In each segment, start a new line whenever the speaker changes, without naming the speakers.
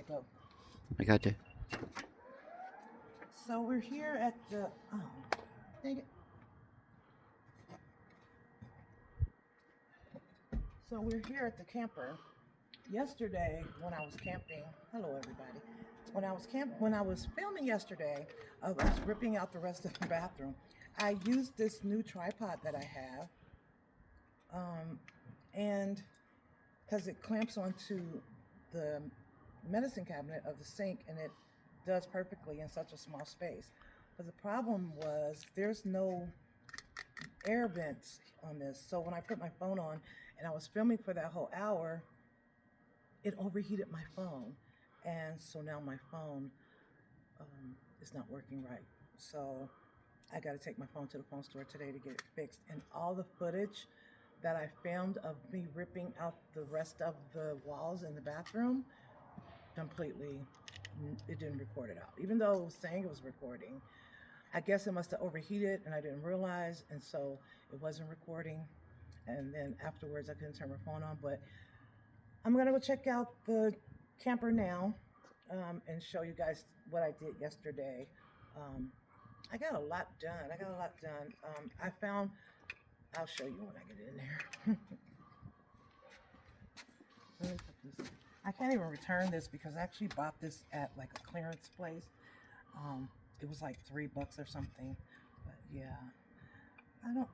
Okay, go.
I got you.
So we're here at the, oh, dang it. So we're here at the camper. Yesterday, when I was camping, hello everybody. When I was filming yesterday, I was ripping out the rest of the bathroom. I used this new tripod that I have, and because it clamps onto the medicine cabinet of the sink, and it does perfectly in such a small space. But the problem was there's no air vents on this. So when I put my phone on and I was filming for that whole hour, it overheated my phone. And so now my phone is not working right. So I got to take my phone to the phone store today to get it fixed. And all the footage that I filmed of me ripping out the rest of the walls in the bathroom, completely, it didn't record it out. Even though it was saying it was recording, I guess it must have overheated and I didn't realize, and so it wasn't recording. And then afterwards I couldn't turn my phone on, but I'm gonna go check out the camper now, and show you guys what I did yesterday. I got a lot done. I'll show you when I get in there. Let me put this. I can't even return this because I actually bought this at like a clearance place. It was like $3 or something. But yeah,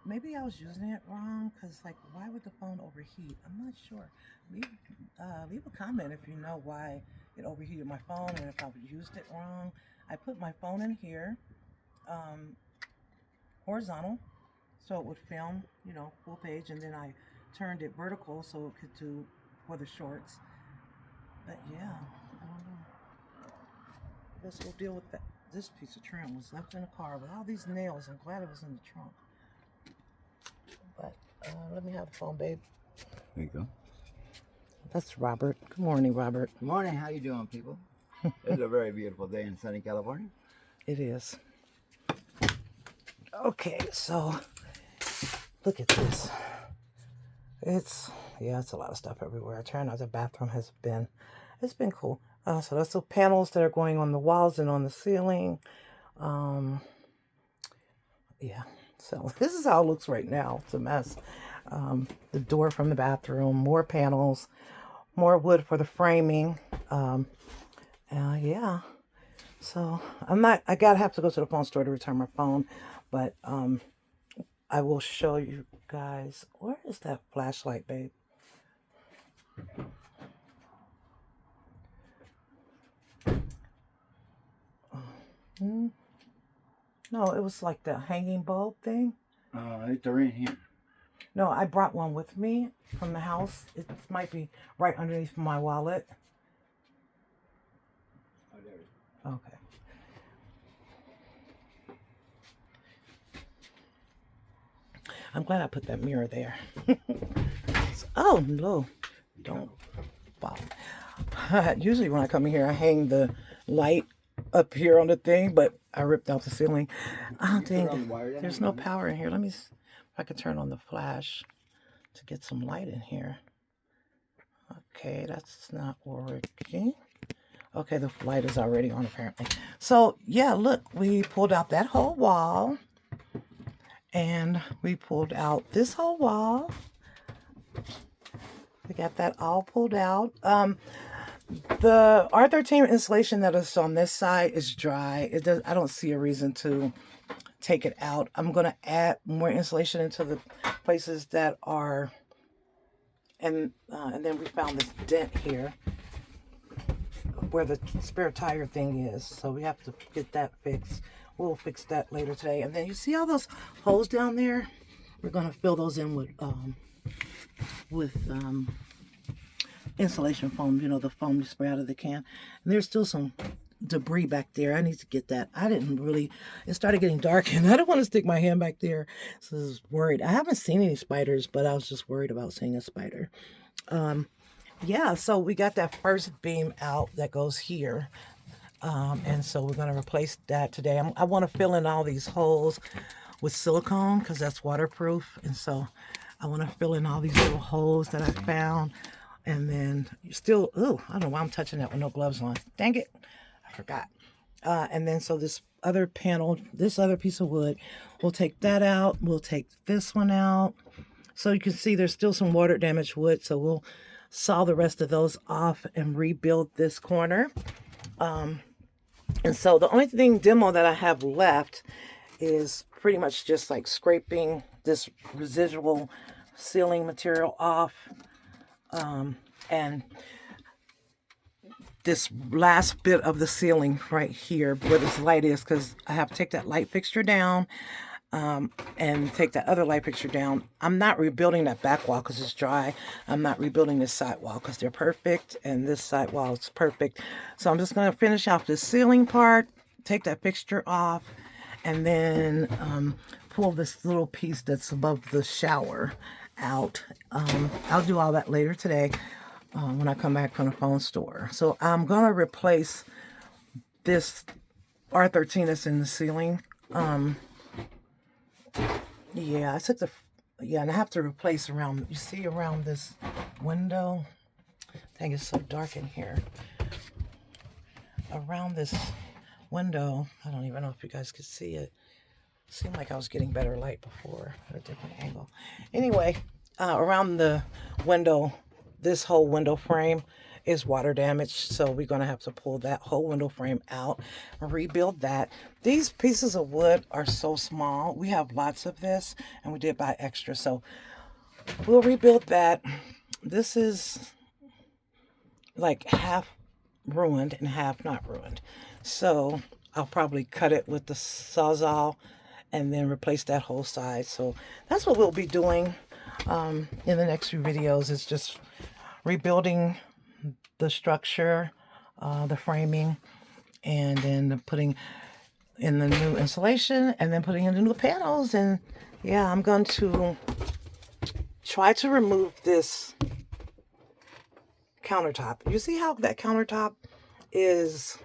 maybe I was using it wrong, because like, why would the phone overheat? I'm not sure. Leave a comment if you know why it overheated my phone and if I used it wrong. I put my phone in here, horizontal, so it would film, full page, and then I turned it vertical so it could do for the shorts. But yeah, I don't know. I guess we'll deal with that. This piece of trim was left in the car with all these nails. I'm glad it was in the trunk. But let me have the phone, babe.
There you go.
That's Robert. Good morning, Robert.
Good morning. How you doing, people? It's a very beautiful day in sunny California.
It is. Okay, so look at this. It's a lot of stuff everywhere. I turned out the bathroom it's been cool. So that's the panels that are going on the walls and on the ceiling. Yeah, so this is how it looks right now. It's a mess. The door from the bathroom, more panels, more wood for the framing. Yeah. So I gotta have to go to the phone store to return my phone, but I will show you guys. Where is that flashlight, babe? No, it was like the hanging bulb thing.
They're in here.
No, I brought one with me from the house. It might be right underneath my wallet.
Oh, there it is.
Okay. I'm glad I put that mirror there. Oh, no. Don't fall. Usually when I come in here, I hang the light up here on the thing, but I ripped out the ceiling. Oh, dang. There's no power in here. Let me see if I can turn on the flash to get some light in here. Okay, that's not working. Okay, the light is already on apparently. So, yeah, look, we pulled out that whole wall. And we pulled out this whole wall. We got that all pulled out. The R13 insulation that is on this side is dry. I don't see a reason to take it out. I'm going to add more insulation into the places that are, and then we found this dent here where the spare tire thing is. So we have to get that fixed. We'll fix that later today. And then you see all those holes down there? We're going to fill those in with insulation foam, the foam you spray out of the can. And there's still some debris back there. I need to get that. It started getting dark and I don't want to stick my hand back there. So I was worried. I haven't seen any spiders, but I was just worried about seeing a spider. Yeah, so we got that first beam out that goes here. And so we're going to replace that today. I want to fill in all these holes with silicone because that's waterproof. And so I want to fill in all these little holes that I found. And then you still, ooh, I don't know why I'm touching that with no gloves on. Dang it, I forgot. And then so this other panel, this other piece of wood, we'll take that out. We'll take this one out. So you can see there's still some water damaged wood. So we'll saw the rest of those off and rebuild this corner. And so the only thing demo that I have left is pretty much just like scraping this residual ceiling material off. And this last bit of the ceiling right here where this light is, because I have to take that light fixture down and take that other light fixture down. I'm not rebuilding that back wall because it's dry. I'm not rebuilding this side wall because they're perfect, and this side wall is perfect. So I'm just going to finish off the ceiling part, take that fixture off, and then pull this little piece that's above the shower out. I'll do all that later today when I come back from the phone store. So I'm going to replace this R13 that's in the ceiling. Yeah, I took the, and I have to replace around, you see around this window? Dang, it's so dark in here. Around this window, I don't even know if you guys could see it. Seemed like I was getting better light before at a different angle. Anyway, around the window, this whole window frame is water damaged, so we're going to have to pull that whole window frame out and rebuild that. These pieces of wood are so small. We have lots of this, and we did buy extra, so we'll rebuild that. This is like half ruined and half not ruined, so I'll probably cut it with the Sawzall and then replace that whole side. So that's what we'll be doing in the next few videos, is just rebuilding the structure, the framing, and then putting in the new insulation, and then putting in the new panels. And yeah, I'm going to try to remove this countertop. You see how that countertop is,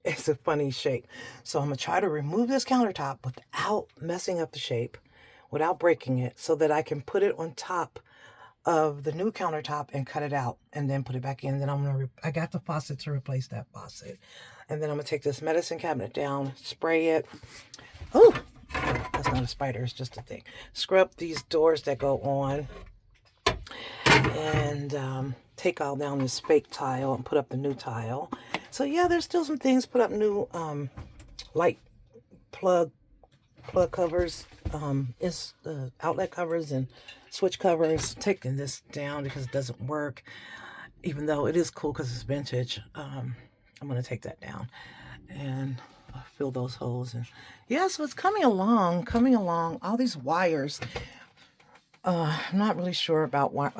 it's a funny shape. So I'm going to try to remove this countertop without messing up the shape, without breaking it, so that I can put it on top of the new countertop and cut it out and then put it back in. Then I'm going to, I got the faucet to replace that faucet. And then I'm going to take this medicine cabinet down, spray it. Oh, that's not a spider, it's just a thing. Scrub these doors that go on. And take all down this fake tile and put up the new tile. So yeah, there's still some things. Put up new light plug covers, it's the outlet covers and switch covers. Taking this down because it doesn't work, even though it is cool because it's vintage. I'm gonna take that down and fill those holes. And yeah, so it's coming along. All these wires. I'm not really sure about why.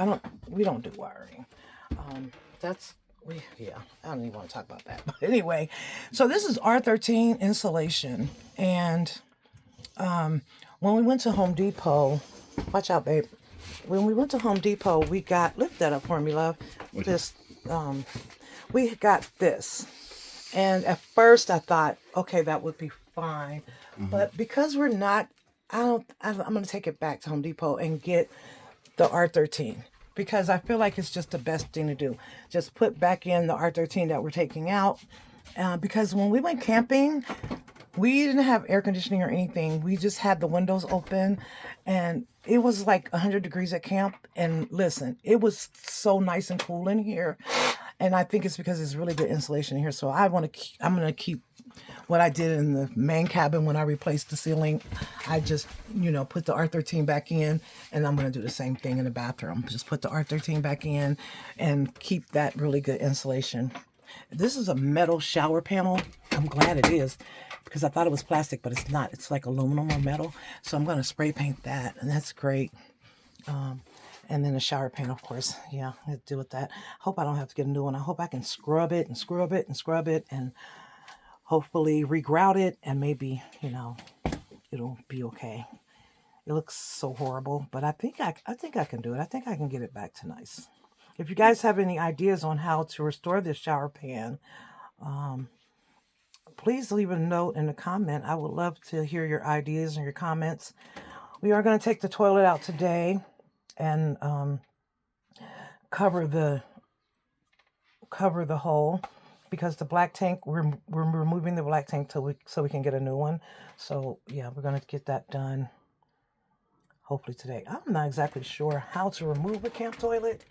We don't do wiring. Yeah, I don't even want to talk about that. But anyway, so this is R13 insulation. And when we went to Home Depot, watch out, babe. When we went to Home Depot, we got, lift that up for me, love. This, we got this. And at first I thought, okay, that would be fine. But because we're not, I'm going to take it back to Home Depot and get the R13. Because I feel like it's just the best thing to do. Just put back in the R13 that we're taking out. Because when we went camping, we didn't have air conditioning or anything. We just had the windows open. And it was like 100 degrees at camp. And listen, it was so nice and cool in here. And I think it's because it's really good insulation in here. So I'm going to keep what I did in the main cabin when I replaced the ceiling. I just, put the R13 back in, and I'm going to do the same thing in the bathroom. Just put the R13 back in and keep that really good insulation. This is a metal shower panel. I'm glad it is, because I thought it was plastic, but it's not. It's like aluminum or metal. So I'm going to spray paint that, and that's great. And then the shower panel, of course. Yeah, I have to deal with that. Hope I don't have to get a new one. I hope I can scrub it and scrub it and scrub it and hopefully regrout it, and maybe, it'll be okay. It looks so horrible, but I think I can do it. I think I can get it back to nice. If you guys have any ideas on how to restore this shower pan, please leave a note in the comment. I would love to hear your ideas and your comments. We are going to take the toilet out today and cover the hole, because the black tank, we're removing the black tank so we can get a new one. So yeah, we're gonna get that done hopefully today. I'm not exactly sure how to remove a camp toilet.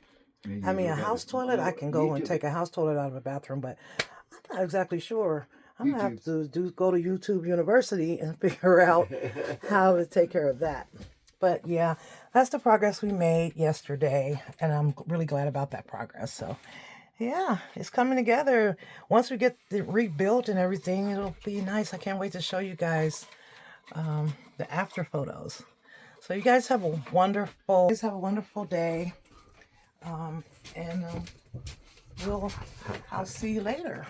I mean, a house toilet, I can go and take a house toilet out of a bathroom, but I'm not exactly sure. I'm gonna have to go to YouTube University and figure out how to take care of that. But yeah, that's the progress we made yesterday, and I'm really glad about that progress. So yeah, it's coming together. Once we get it rebuilt and everything, it'll be nice. I can't wait to show you guys the after photos. So you guys have a wonderful day. And I'll see you later.